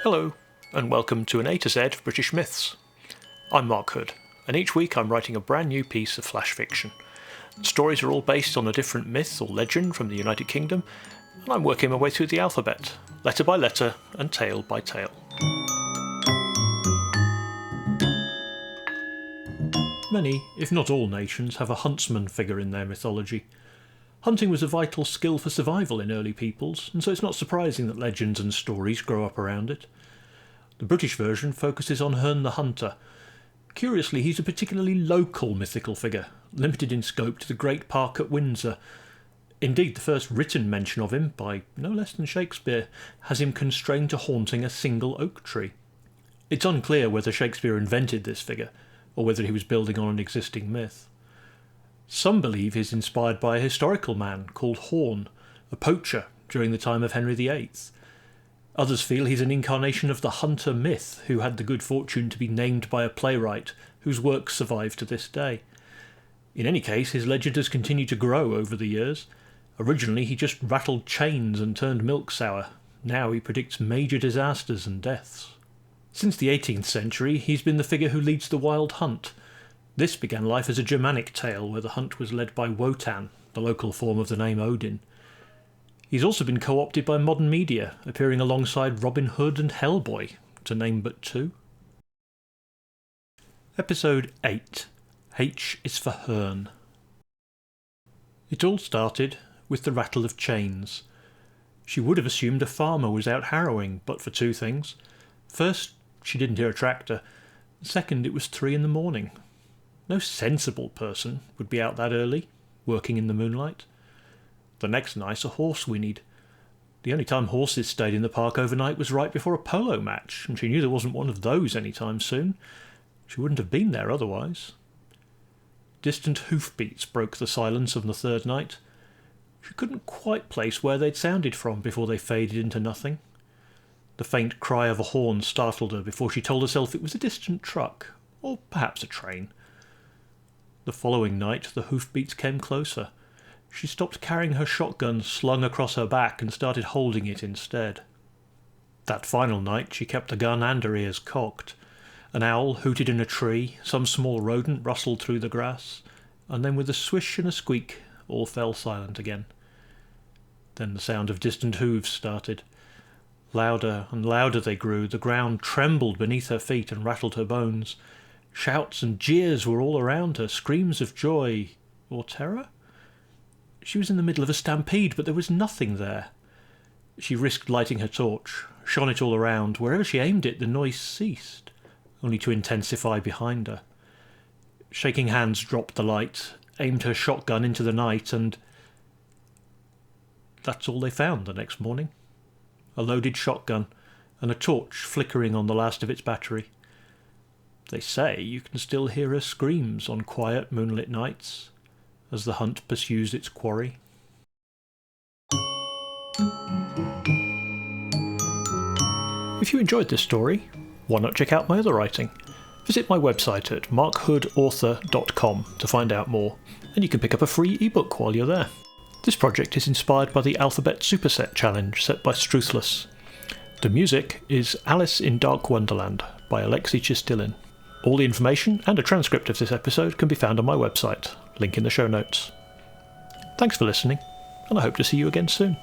Hello, and welcome to an A to Z of British myths. I'm Mark Hood, and each week I'm writing a brand new piece of flash fiction. The stories are all based on a different myth or legend from the United Kingdom, and I'm working my way through the alphabet, letter by letter and tale by tale. Many, if not all nations, have a huntsman figure in their mythology. Hunting was a vital skill for survival in early peoples, and so it's not surprising that legends and stories grow up around it. The British version focuses on Herne the Hunter. Curiously, he's a particularly local mythical figure, limited in scope to the Great Park at Windsor. Indeed, the first written mention of him, by no less than Shakespeare, has him constrained to haunting a single oak tree. It's unclear whether Shakespeare invented this figure, or whether he was building on an existing myth. Some believe he's inspired by a historical man called Horne, a poacher during the time of Henry VIII. Others feel he's an incarnation of the hunter myth, who had the good fortune to be named by a playwright whose works survive to this day. In any case, his legend has continued to grow over the years. Originally he just rattled chains and turned milk sour. Now he predicts major disasters and deaths. Since the 18th century, he's been the figure who leads the wild hunt. This began life as a Germanic tale where the hunt was led by Wotan, the local form of the name Odin. He's also been co-opted by modern media, appearing alongside Robin Hood and Hellboy, to name but two. Episode 8. H is for Herne. It all started with the rattle of chains. She would have assumed a farmer was out harrowing, but for two things. First, she didn't hear a tractor. Second, it was 3 a.m. No sensible person would be out that early, working in the moonlight. The next night, a horse whinnied. The only time horses stayed in the park overnight was right before a polo match, and she knew there wasn't one of those any time soon. She wouldn't have been there otherwise. Distant hoofbeats broke the silence of the third night. She couldn't quite place where they'd sounded from before they faded into nothing. The faint cry of a horn startled her before she told herself it was a distant truck, or perhaps a train. The following night the hoofbeats came closer. She stopped carrying her shotgun slung across her back and started holding it instead. That final night she kept the gun and her ears cocked. An owl hooted in a tree, some small rodent rustled through the grass, and then with a swish and a squeak all fell silent again. Then the sound of distant hooves started. Louder and louder they grew, the ground trembled beneath her feet and rattled her bones. Shouts and jeers were all around her, screams of joy, or terror? She was in the middle of a stampede, but there was nothing there. She risked lighting her torch, shone it all around. Wherever she aimed it, the noise ceased, only to intensify behind her. Shaking hands dropped the light, aimed her shotgun into the night, and that's all they found the next morning. A loaded shotgun, and a torch flickering on the last of its battery. They say you can still hear her screams on quiet moonlit nights as the hunt pursues its quarry. If you enjoyed this story, why not check out my other writing? Visit my website at markhoodauthor.com to find out more, and you can pick up a free ebook while you're there. This project is inspired by the Alphabet Superset Challenge set by Struthless. The music is Alice in Dark Wonderland by Alexei Chistilin. All the information and a transcript of this episode can be found on my website, link in the show notes. Thanks for listening, and I hope to see you again soon.